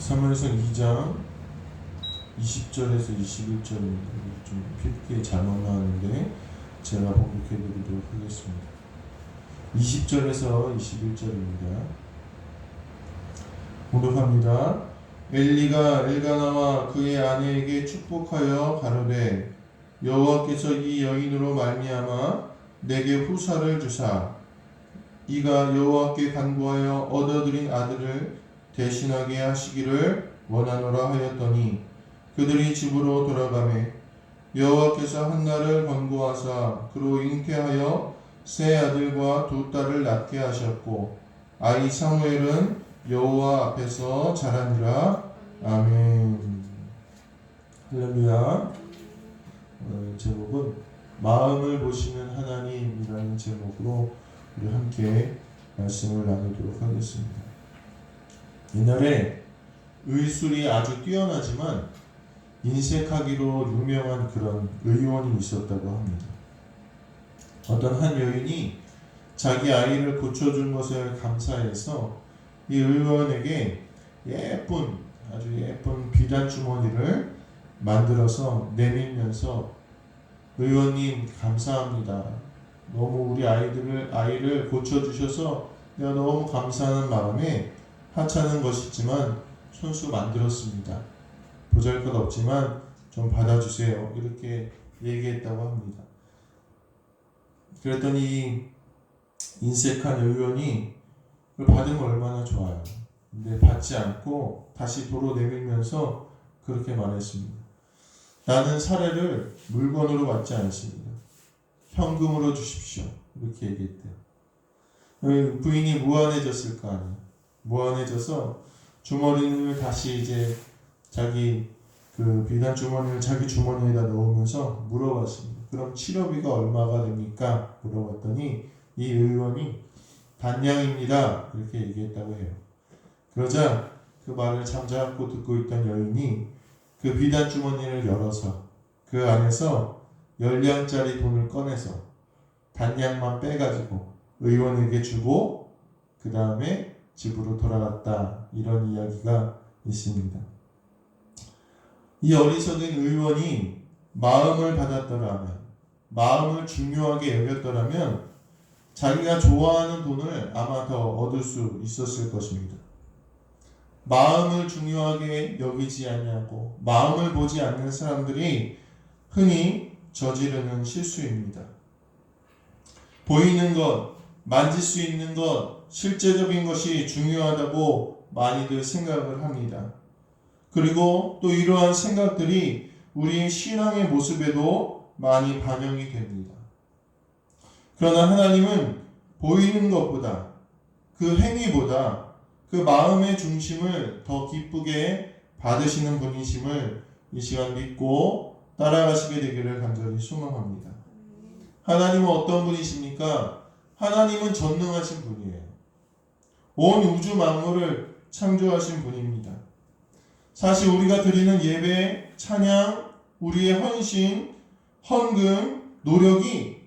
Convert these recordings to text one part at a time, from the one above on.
사무엘상 2장 20절에서 21절입니다. 좀 PPT에 잘못 나왔는데 제가 번역해 드리도록 하겠습니다. 20절에서 21절입니다. 공독합니다. 엘리가 엘가나와 그의 아내에게 축복하여 가로되 여호와께서 이 여인으로 말미암아 내게 후사를 주사 이가 여호와께 간구하여 얻어들인 아들을 대신하게 하시기를 원하노라 하였더니 그들이 집으로 돌아가매 여호와께서 한나를 권고하사 그로 잉태하여 세 아들과 두 딸을 낳게 하셨고 아이 사무엘은 여호와 앞에서 자라니라. 아멘. 할렐루야. 제목은 마음을 보시는 하나님이라는 제목으로 우리 함께 말씀을 나누도록 하겠습니다. 옛날에 의술이 아주 뛰어나지만 인색하기로 유명한 그런 의원이 있었다고 합니다. 어떤 한 여인이 자기 아이를 고쳐준 것을 감사해서 이 의원에게 아주 예쁜 비단 주머니를 만들어서 내밀면서 의원님 감사합니다. 너무 우리 아이를 고쳐주셔서 내가 너무 감사하는 마음에 하찮은 것이지만 손수 만들었습니다. 보잘것없지만 좀 받아주세요. 이렇게 얘기했다고 합니다. 그랬더니 인색한 의원이 그걸 받으면 얼마나 좋아요. 근데 받지 않고 다시 도로 내밀면서 그렇게 말했습니다. 나는 사례를 물건으로 받지 않습니다. 현금으로 주십시오. 이렇게 얘기했대요. 부인이 무안해졌을 거 아니에요. 무안해져서 주머니를 다시 이제 자기 그 비단 주머니를 자기 주머니에다 넣으면서 물어봤습니다. 그럼 치료비가 얼마가 됩니까? 물어봤더니 이 의원이 단량입니다. 이렇게 얘기했다고 해요. 그러자 그 말을 잠자코 듣고 있던 여인이 그 비단 주머니를 열어서 그 안에서 10량짜리 돈을 꺼내서 단량만 빼가지고 의원에게 주고 그 다음에 집으로 돌아갔다. 이런 이야기가 있습니다. 이 어리석은 의원이 마음을 받았더라면, 마음을 중요하게 여겼더라면 자기가 좋아하는 돈을 아마 더 얻을 수 있었을 것입니다. 마음을 중요하게 여기지 아니하고 마음을 보지 않는 사람들이 흔히 저지르는 실수입니다. 보이는 것, 만질 수 있는 것, 실제적인 것이 중요하다고 많이들 생각을 합니다. 그리고 또 이러한 생각들이 우리의 신앙의 모습에도 많이 반영이 됩니다. 그러나 하나님은 보이는 것보다 그 행위보다 그 마음의 중심을 더 기쁘게 받으시는 분이심을 이 시간 믿고 따라가시게 되기를 간절히 소망합니다. 하나님은 어떤 분이십니까? 하나님은 전능하신 분이에요. 온 우주 만물을 창조하신 분입니다. 사실 우리가 드리는 예배, 찬양, 우리의 헌신, 헌금, 노력이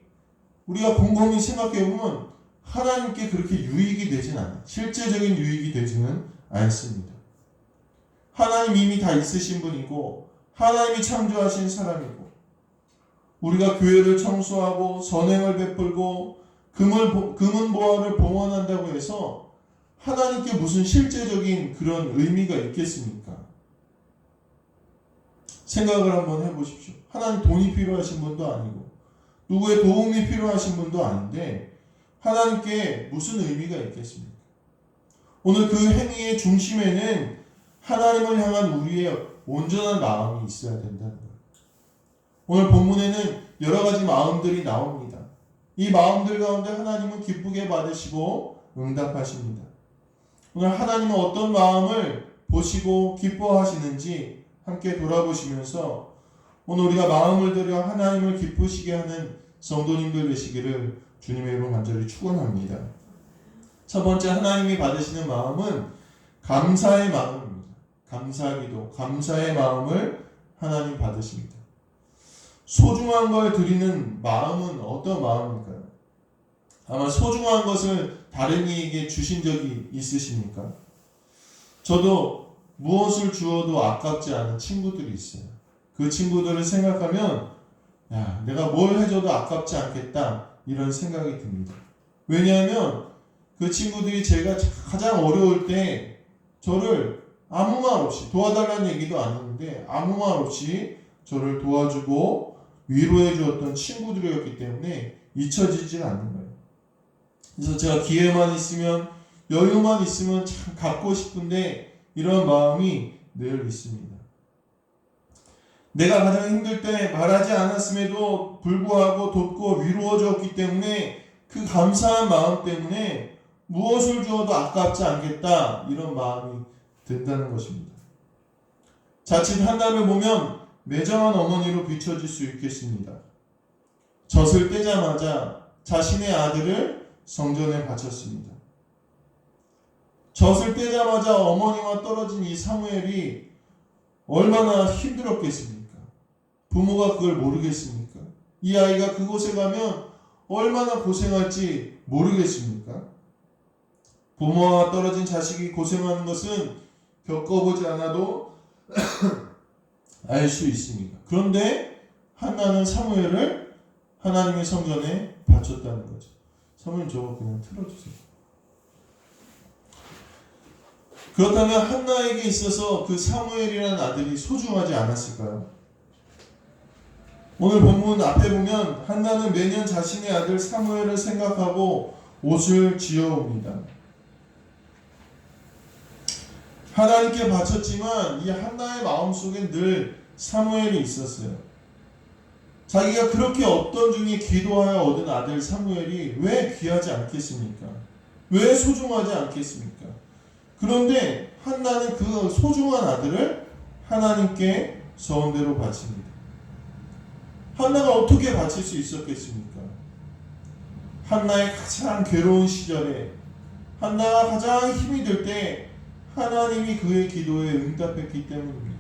우리가 곰곰이 생각해보면 하나님께 그렇게 유익이 되진 않아요. 실제적인 유익이 되지는 않습니다. 하나님 이미 다 있으신 분이고 하나님이 창조하신 사람이고 우리가 교회를 청소하고 선행을 베풀고 금은보화를 봉헌한다고 해서 하나님께 무슨 실제적인 그런 의미가 있겠습니까? 생각을 한번 해보십시오. 하나님 돈이 필요하신 분도 아니고 누구의 도움이 필요하신 분도 아닌데 하나님께 무슨 의미가 있겠습니까? 오늘 그 행위의 중심에는 하나님을 향한 우리의 온전한 마음이 있어야 된다는 거예요. 오늘 본문에는 여러 가지 마음들이 나옵니다. 이 마음들 가운데 하나님은 기쁘게 받으시고 응답하십니다. 오늘 하나님은 어떤 마음을 보시고 기뻐하시는지 함께 돌아보시면서 오늘 우리가 마음을 들여 하나님을 기쁘시게 하는 성도님들 되시기를 주님의 이름으로 간절히 축원합니다. 첫 번째 하나님이 받으시는 마음은 감사의 마음입니다. 감사기도, 감사의 마음을 하나님 받으십니다. 소중한 걸 드리는 마음은 어떤 마음일까요? 아마 소중한 것을 다른 이에게 주신 적이 있으십니까? 저도 무엇을 주어도 아깝지 않은 친구들이 있어요. 그 친구들을 생각하면 야, 내가 뭘 해줘도 아깝지 않겠다 이런 생각이 듭니다. 왜냐하면 그 친구들이 제가 가장 어려울 때 저를 아무 말 없이 도와달라는 얘기도 안 했는데 아무 말 없이 저를 도와주고 위로해 주었던 친구들이었기 때문에 잊혀지지 않는 거예요. 그래서 제가 기회만 있으면 여유만 있으면 참 갖고 싶은데 이런 마음이 늘 있습니다. 내가 가장 힘들 때 말하지 않았음에도 불구하고 돕고 위로해 주었기 때문에 그 감사한 마음 때문에 무엇을 주어도 아깝지 않겠다 이런 마음이 든다는 것입니다. 자칫 한나를 보면 매정한 어머니로 비춰질 수 있겠습니다. 젖을 떼자마자 자신의 아들을 성전에 바쳤습니다. 젖을 떼자마자 어머니와 떨어진 이 사무엘이 얼마나 힘들었겠습니까? 부모가 그걸 모르겠습니까? 이 아이가 그곳에 가면 얼마나 고생할지 모르겠습니까? 부모와 떨어진 자식이 고생하는 것은 겪어보지 않아도 알 수 있습니다. 그런데 한나는 사무엘을 하나님의 성전에 바쳤다는 거죠. 사무엘 저거 그냥 틀어주세요. 그렇다면 한나에게 있어서 그 사무엘이라는 아들이 소중하지 않았을까요? 오늘 본문 앞에 보면 한나는 매년 자신의 아들 사무엘을 생각하고 옷을 지어옵니다. 하나님께 바쳤지만 이 한나의 마음속에 늘 사무엘이 있었어요. 자기가 그렇게 없던 중에 기도하여 얻은 아들 사무엘이 왜 귀하지 않겠습니까? 왜 소중하지 않겠습니까? 그런데 한나는 그 소중한 아들을 하나님께 서원대로 바칩니다. 한나가 어떻게 바칠 수 있었겠습니까? 한나의 가장 괴로운 시절에 한나가 가장 힘이 들 때 하나님이 그의 기도에 응답했기 때문입니다.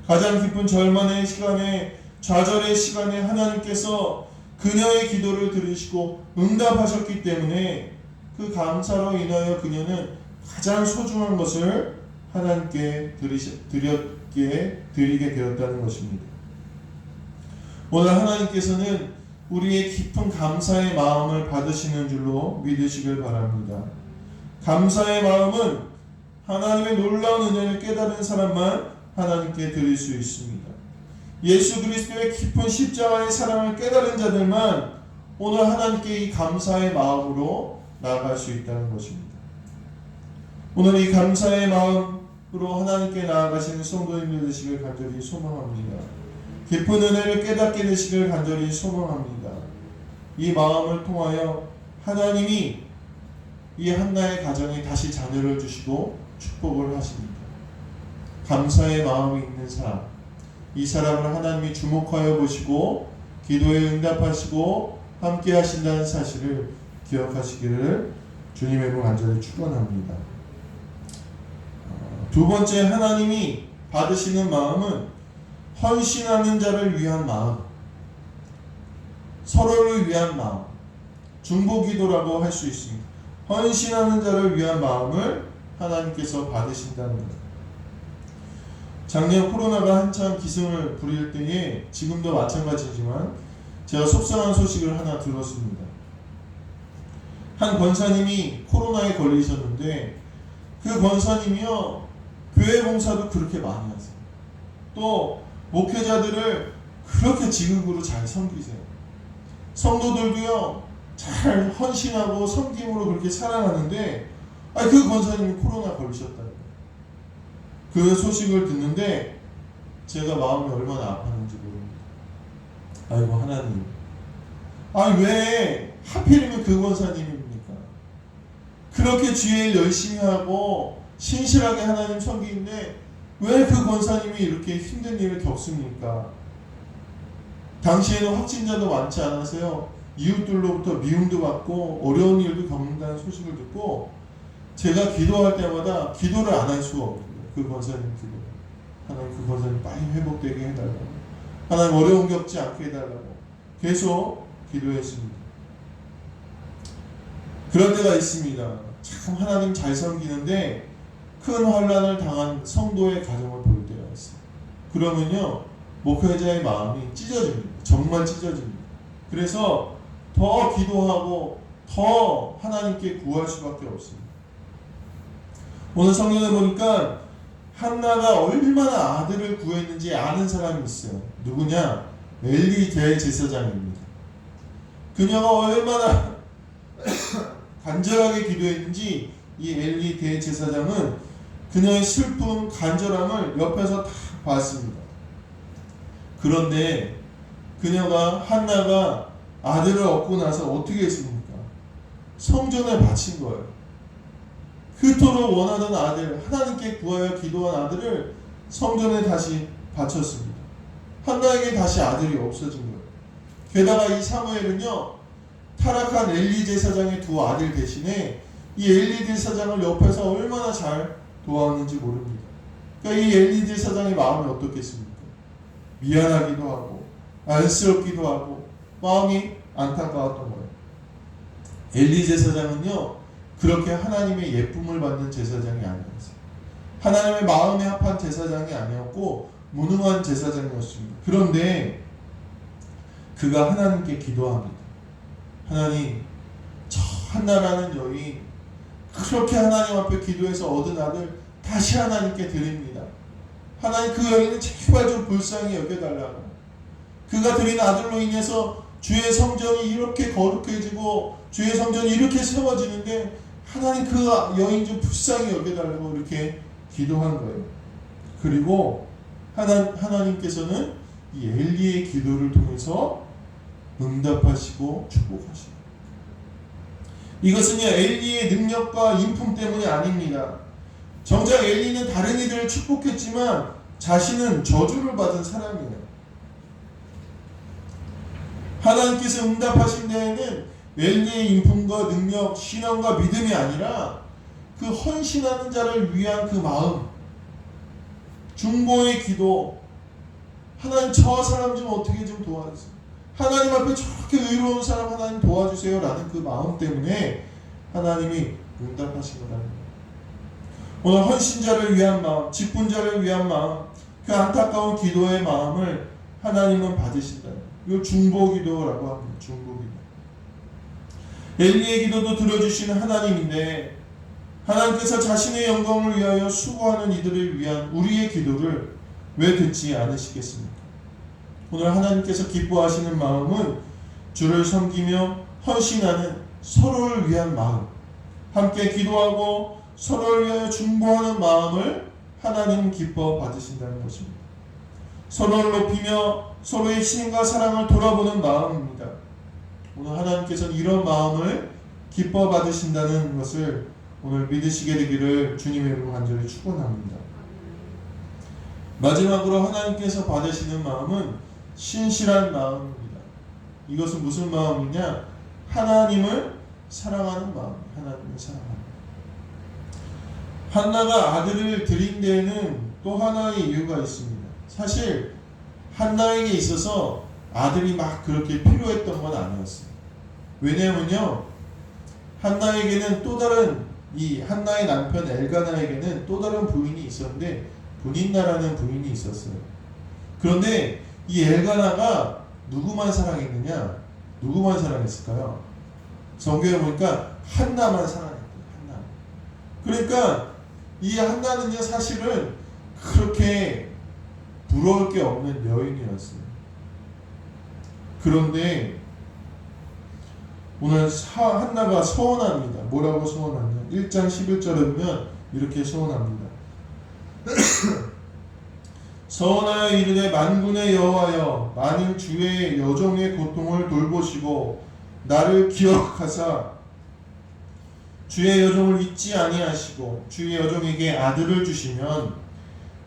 가장 깊은 절망의 시간에 좌절의 시간에 하나님께서 그녀의 기도를 들으시고 응답하셨기 때문에 그 감사로 인하여 그녀는 가장 소중한 것을 하나님께 드리게 되었다는 것입니다. 오늘 하나님께서는 우리의 깊은 감사의 마음을 받으시는 줄로 믿으시길 바랍니다. 감사의 마음은 하나님의 놀라운 은혜를 깨달은 사람만 하나님께 드릴 수 있습니다. 예수 그리스도의 깊은 십자가의 사랑을 깨달은 자들만 오늘 하나님께 이 감사의 마음으로 나아갈 수 있다는 것입니다. 오늘 이 감사의 마음으로 하나님께 나아가시는 성도님들 되시길 간절히 소망합니다. 깊은 은혜를 깨닫게 되시길 간절히 소망합니다. 이 마음을 통하여 하나님이 이 한나의 가정에 다시 자녀를 주시고 축복을 하십니다. 감사의 마음이 있는 사람, 이 사람을 하나님이 주목하여 보시고 기도에 응답하시고 함께 하신다는 사실을 기억하시기를 주님의 이름으로 간절히 축원합니다. 두 번째, 하나님이 받으시는 마음은 헌신하는 자를 위한 마음, 서로를 위한 마음, 중보기도라고 할 수 있습니다. 헌신하는 자를 위한 마음을 하나님께서 받으신다는 것. 작년 코로나가 한참 기승을 부릴 때에 지금도 마찬가지지만 제가 속상한 소식을 하나 들었습니다. 한 권사님이 코로나에 걸리셨는데 그 권사님이요 교회 봉사도 그렇게 많이 하세요. 또 목회자들을 그렇게 지극으로 잘 섬기세요. 성도들도요 잘 헌신하고 섬김으로 그렇게 살아가는데 그 권사님이 코로나 걸리셨다는 거예요. 그 소식을 듣는데 제가 마음이 얼마나 아팠는지 모릅니다. 아이고 하나님, 왜 하필이면 그 권사님입니까? 그렇게 주일 열심히 하고 신실하게 하나님 섬기는데 왜 그 권사님이 이렇게 힘든 일을 겪습니까? 당시에는 확진자도 많지 않아서요 이웃들로부터 미움도 받고 어려운 일도 겪는다는 소식을 듣고 제가 기도할 때마다 기도를 안 할 수가 없어요. 그 권사님 기도. 하나님 그 권사님 빨리 회복되게 해달라고. 하나님 어려움 겪지 않게 해달라고. 계속 기도했습니다. 그런 때가 있습니다. 참 하나님 잘 섬기는데 큰 환난을 당한 성도의 가정을 볼 때가 있어요. 그러면요, 목회자의 마음이 찢어집니다. 정말 찢어집니다. 그래서 더 기도하고 더 하나님께 구할 수밖에 없습니다. 오늘 성경에 보니까 한나가 얼마나 아들을 구했는지 아는 사람이 있어요. 누구냐? 엘리 대제사장입니다. 그녀가 얼마나 간절하게 기도했는지 이 엘리 대제사장은 그녀의 슬픔, 간절함을 옆에서 다 봤습니다. 그런데 한나가 아들을 얻고 나서 어떻게 했습니까? 성전에 바친 거예요. 그토록 원하던 아들, 하나님께 구하여 기도한 아들을 성전에 다시 바쳤습니다. 한나에게 다시 아들이 없어진 거예요. 게다가 이 사무엘은요, 타락한 엘리 제사장의 두 아들 대신에 이 엘리 제사장을 옆에서 얼마나 잘 도왔는지 모릅니다. 그러니까 이 엘리 제사장의 마음이 어떻겠습니까? 미안하기도 하고 안쓰럽기도 하고 마음이 안타까웠던 거예요. 엘리 제사장은요, 그렇게 하나님의 예쁨을 받는 제사장이 아니었어요. 하나님의 마음에 합한 제사장이 아니었고 무능한 제사장이었습니다. 그런데 그가 하나님께 기도합니다. 하나님, 저 한나라는 여인 그렇게 하나님 앞에 기도해서 얻은 아들 다시 하나님께 드립니다. 하나님, 그 여인은 제발 좀 불쌍히 여겨달라고. 그가 드린 아들로 인해서 주의 성전이 이렇게 거룩해지고 주의 성전이 이렇게 세워지는데 하나님, 그 여인 좀 불쌍히 여겨달라고 이렇게 기도한 거예요. 그리고 하나님께서는 이 엘리의 기도를 통해서 응답하시고 축복하시고, 이것은요 엘리의 능력과 인품 때문이 아닙니다. 정작 엘리는 다른 이들을 축복했지만 자신은 저주를 받은 사람이에요. 하나님께서 응답하신 데에는 엘리의 인품과 능력, 신앙과 믿음이 아니라 그 헌신하는 자를 위한 그 마음, 중보의 기도, 하나님 저 사람 좀 어떻게 좀 도와주세요. 하나님 앞에 저렇게 의로운 사람 하나님 도와주세요 라는 그 마음 때문에 하나님이 응답하신 거라는 거예요. 오늘 헌신자를 위한 마음, 직분자를 위한 마음, 그 안타까운 기도의 마음을 하나님은 받으신다. 이걸 중보기도라고 합니다. 중보기도. 엘리의 기도도 들어주시는 하나님인데 하나님께서 자신의 영광을 위하여 수고하는 이들을 위한 우리의 기도를 왜 듣지 않으시겠습니까? 오늘 하나님께서 기뻐하시는 마음은 주를 섬기며 헌신하는 서로를 위한 마음, 함께 기도하고 서로를 위하여 중보하는 마음을 하나님은 기뻐 받으신다는 것입니다. 서로를 높이며 서로의 신과 사랑을 돌아보는 마음입니다. 오늘 하나님께서는 이런 마음을 기뻐 받으신다는 것을 오늘 믿으시게 되기를 주님의 이름으로 간절히 축원합니다. 마지막으로 하나님께서 받으시는 마음은 신실한 마음입니다. 이것은 무슨 마음이냐? 하나님을 사랑하는 마음, 하나님을 사랑하는 마음. 한나가 아들을 드린 데에는 또 하나의 이유가 있습니다. 사실 한나에게 있어서 아들이 막 그렇게 필요했던 건 아니었어요. 왜냐면요, 한나에게는 또 다른, 이 한나의 남편 엘가나에게는 또 다른 부인이 있었는데 분인나라는 부인이 있었어요. 그런데 이 엘가나가 누구만 사랑했느냐? 누구만 사랑했을까요? 성경에 보니까 한나만 사랑했대요. 한나. 그러니까 이 한나는요 사실은 그렇게 부러울 게 없는 여인이었어요. 그런데 오늘 한나가 서원합니다. 뭐라고 서원하냐? 1장 11절에 보면 이렇게 서원합니다. 서원하여 이르되 만군의 여호와여, 만일 주의 여종의 고통을 돌보시고 나를 기억하사 주의 여종을 잊지 아니하시고 주의 여종에게 아들을 주시면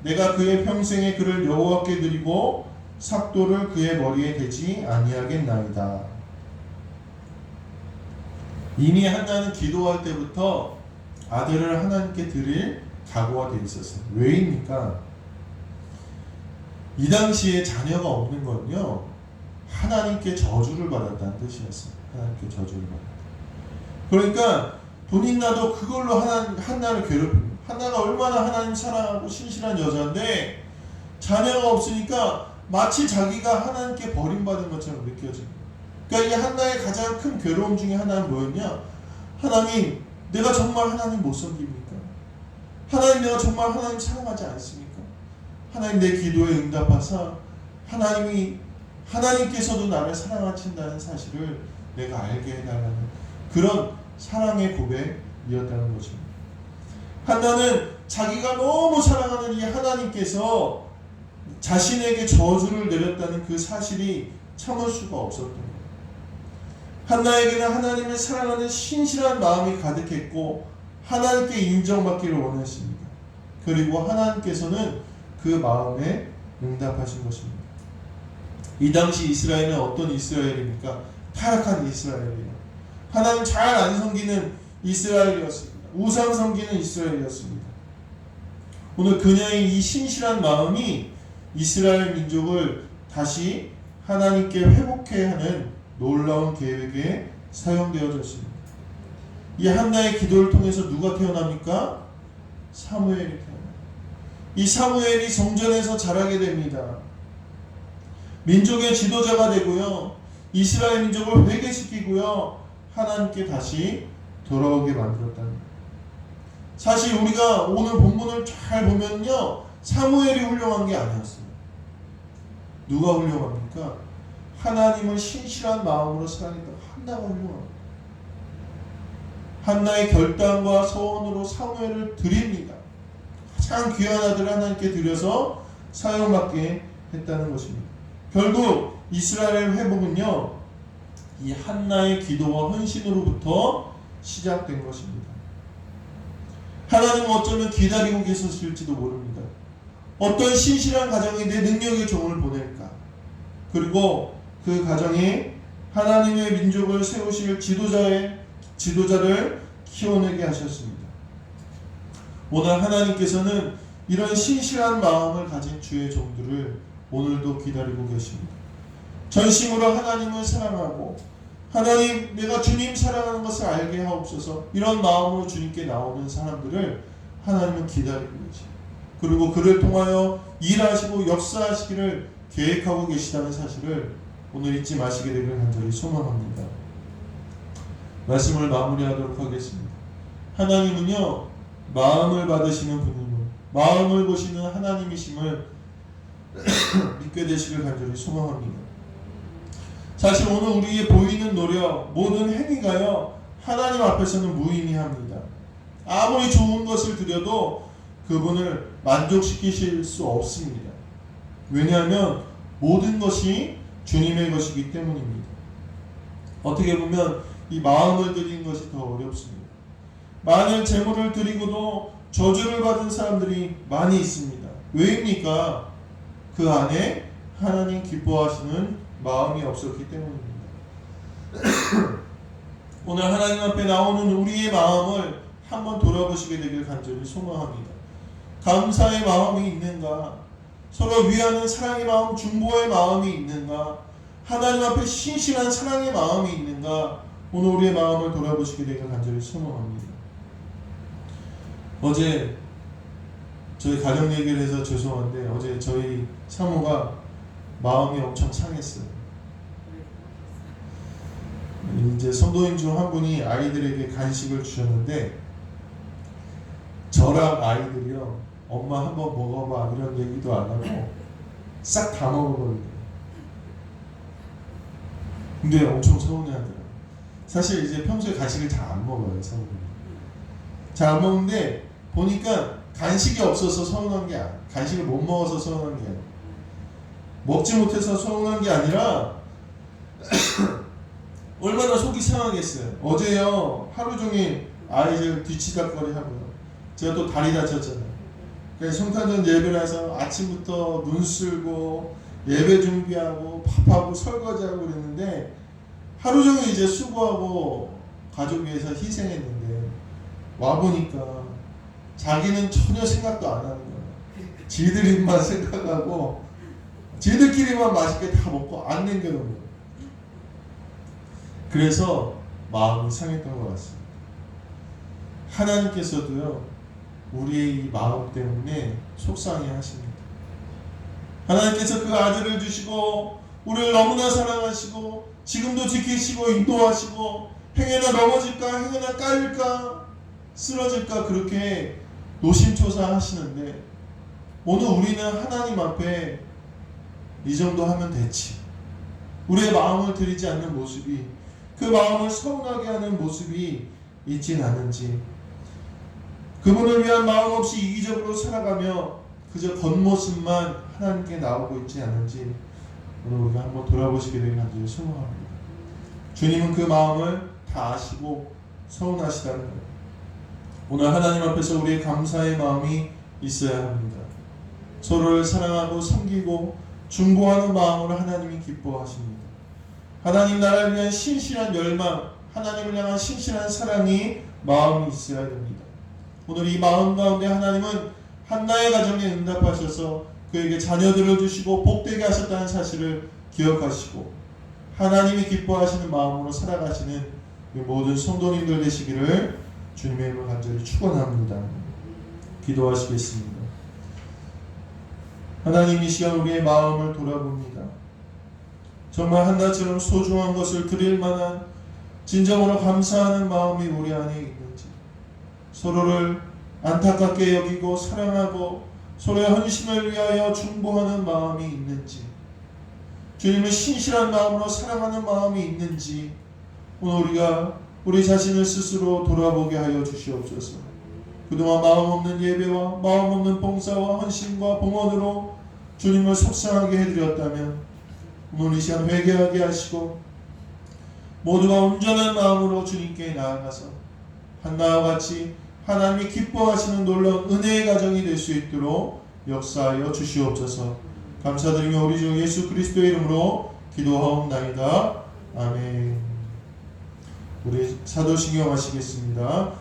내가 그의 평생에 그를 여호와께 드리고 삭도를 그의 머리에 대지 아니하겠나이다. 이미 한나는 기도할 때부터 아들을 하나님께 드릴 각오가 되어 있었어요. 왜입니까? 이 당시에 자녀가 없는 건요 하나님께 저주를 받았다는 뜻이었어요. 하나님께 저주를 받았다. 그러니까 분인나도 그걸로 한나를 괴롭힙니다. 한나가 얼마나 하나님 사랑하고 신실한 여자인데 자녀가 없으니까 마치 자기가 하나님께 버림받은 것처럼 느껴집니다. 그러니까 이 한나의 가장 큰 괴로움 중에 하나는 뭐였냐? 하나님, 내가 정말 하나님 못 섬깁니까? 하나님, 내가 정말 하나님 사랑하지 않습니까? 하나님, 내 기도에 응답하사 하나님께서도 나를 사랑하신다는 사실을 내가 알게 해달라는 그런 사랑의 고백이었다는 것입니다. 한나는 자기가 너무 사랑하는 이 하나님께서 자신에게 저주를 내렸다는 그 사실이 참을 수가 없었던 거예요. 한나에게는 하나님을 사랑하는 신실한 마음이 가득했고 하나님께 인정받기를 원했습니다. 그리고 하나님께서는 그 마음에 응답하신 것입니다. 이 당시 이스라엘은 어떤 이스라엘입니까? 타락한 이스라엘이에요. 하나님 잘 안 섬기는 이스라엘이었습니다. 우상 섬기는 이스라엘이었습니다. 오늘 그녀의 이 신실한 마음이 이스라엘 민족을 다시 하나님께 회복해야 하는 놀라운 계획에 사용되어졌습니다. 이 한나의 기도를 통해서 누가 태어납니까? 사무엘이 태어납니다. 이 사무엘이 성전에서 자라게 됩니다. 민족의 지도자가 되고요. 이스라엘 민족을 회개시키고요. 하나님께 다시 돌아오게 만들었다는 거예요. 사실 우리가 오늘 본문을 잘 보면요. 사무엘이 훌륭한 게 아니었어요. 누가 훌륭합니까? 하나님을 신실한 마음으로 사랑했던 한나가 훌륭합니다. 한나의 결단과 소원으로 사무엘을 드립니다. 가장 귀한 아들을 하나님께 드려서 사용받게 했다는 것입니다. 결국 이스라엘 회복은요, 이 한나의 기도와 헌신으로부터 시작된 것입니다. 하나님은 어쩌면 기다리고 계셨을지도 모릅니다. 어떤 신실한 가정이 내 능력의 종을 보낼까? 그리고 그 가정에 하나님의 민족을 세우실 지도자를 키워내게 하셨습니다. 오늘 하나님께서는 이런 신실한 마음을 가진 주의 종들을 오늘도 기다리고 계십니다. 전심으로 하나님을 사랑하고 하나님, 내가 주님 사랑하는 것을 알게 하옵소서, 이런 마음으로 주님께 나오는 사람들을 하나님은 기다리고 계십니다. 그리고 그를 통하여 일하시고 역사하시기를 계획하고 계시다는 사실을 오늘 잊지 마시게 되기를 간절히 소망합니다. 말씀을 마무리하도록 하겠습니다. 하나님은요, 마음을 받으시는 분이고 마음을 보시는 하나님이심을 믿게 되시길 간절히 소망합니다. 사실 오늘 우리의 보이는 노력, 모든 행위가요, 하나님 앞에서는 무의미합니다. 아무리 좋은 것을 드려도 그분을 만족시키실 수 없습니다. 왜냐하면 모든 것이 주님의 것이기 때문입니다. 어떻게 보면 이 마음을 드리는 것이 더 어렵습니다. 많은 재물을 드리고도 저주를 받은 사람들이 많이 있습니다. 왜입니까? 그 안에 하나님 기뻐하시는 마음이 없었기 때문입니다. 오늘 하나님 앞에 나오는 우리의 마음을 한번 돌아보시게 되길 간절히 소망합니다. 감사의 마음이 있는가? 서로 위하는 사랑의 마음, 중보의 마음이 있는가? 하나님 앞에 신실한 사랑의 마음이 있는가? 오늘 우리의 마음을 돌아보시게 되길 간절히 소망합니다. 어제 저희 가정 얘기를 해서 죄송한데 어제 저희 사모가 마음이 엄청 상했어요. 이제 성도인 중 한 분이 아이들에게 간식을 주셨는데 저랑 아이들이요, 엄마 한번 먹어봐 이런 얘기도 안 하고 싹 다 먹어버리고, 근데 엄청 서운해하더라고요. 사실 이제 평소에 간식을 잘 안 먹어요. 사모님 잘 안 먹는데 보니까 간식이 없어서 서운한 게 아니야. 간식을 못 먹어서 서운한 게 아니야. 먹지 못해서 서운한 게 아니라 얼마나 속이 상하겠어요. 어제요, 하루 종일 아이들 뒤치다거리 하고요. 제가 또 다리 다쳤잖아요. 그래서 성탄절 예배라서 아침부터 눈 쓸고 예배 준비하고 밥하고 설거지하고 그랬는데 하루 종일 이제 수고하고 가족 위해서 희생했는데 와보니까 자기는 전혀 생각도 안 하는 거예요. 지들 입만 생각하고 지들끼리만 맛있게 다 먹고 안 남겨놓은 거예요. 그래서 마음이 상했던 것 같습니다. 하나님께서도요, 우리의 이 마음 때문에 속상해 하십니다. 하나님께서 그 아들을 주시고 우리를 너무나 사랑하시고 지금도 지키시고 인도하시고 행여나 넘어질까 행여나 까일까 쓰러질까 그렇게 노심초사 하시는데 오늘 우리는 하나님 앞에 이 정도 하면 됐지, 우리의 마음을 드리지 않는 모습이, 그 마음을 서운하게 하는 모습이 있진 않은지, 그분을 위한 마음 없이 이기적으로 살아가며 그저 겉모습만 하나님께 나오고 있지 않은지 오늘 우리가 한번 돌아보시게 되길 간절히 소망합니다. 주님은 그 마음을 다 아시고 서운하시다는 거예요. 오늘 하나님 앞에서 우리의 감사의 마음이 있어야 합니다. 서로를 사랑하고 섬기고 중보하는 마음으로 하나님이 기뻐하십니다. 하나님 나라를 위한 신실한 열망, 하나님을 향한 신실한 사랑이 마음이 있어야 됩니다. 오늘 이 마음 가운데 하나님은 한나의 가정에 응답하셔서 그에게 자녀들을 주시고 복되게 하셨다는 사실을 기억하시고 하나님이 기뻐하시는 마음으로 살아가시는 모든 성도님들 되시기를 주님의 이름으로 간절히 축원합니다. 기도하시겠습니다. 하나님, 이 시간 우리의 마음을 돌아봅니다. 정말 한나처럼 소중한 것을 드릴 만한 진정으로 감사하는 마음이 우리 안에 있는지, 서로를 안타깝게 여기고 사랑하고 서로의 헌신을 위하여 중보하는 마음이 있는지, 주님을 신실한 마음으로 사랑하는 마음이 있는지 오늘 우리가 우리 자신을 스스로 돌아보게 하여 주시옵소서. 그동안 마음 없는 예배와 마음 없는 봉사와 헌신과 봉헌으로 주님을 속상하게 해드렸다면 오늘 이 시간 회개하게 하시고 모두가 온전한 마음으로 주님께 나아가서 한나와 같이 하나님이 기뻐하시는 놀라운 은혜의 가정이 될 수 있도록 역사하여 주시옵소서. 감사드리며 우리 주 예수 그리스도의 이름으로 기도하옵나이다. 아멘. 우리 사도신경 하시겠습니다.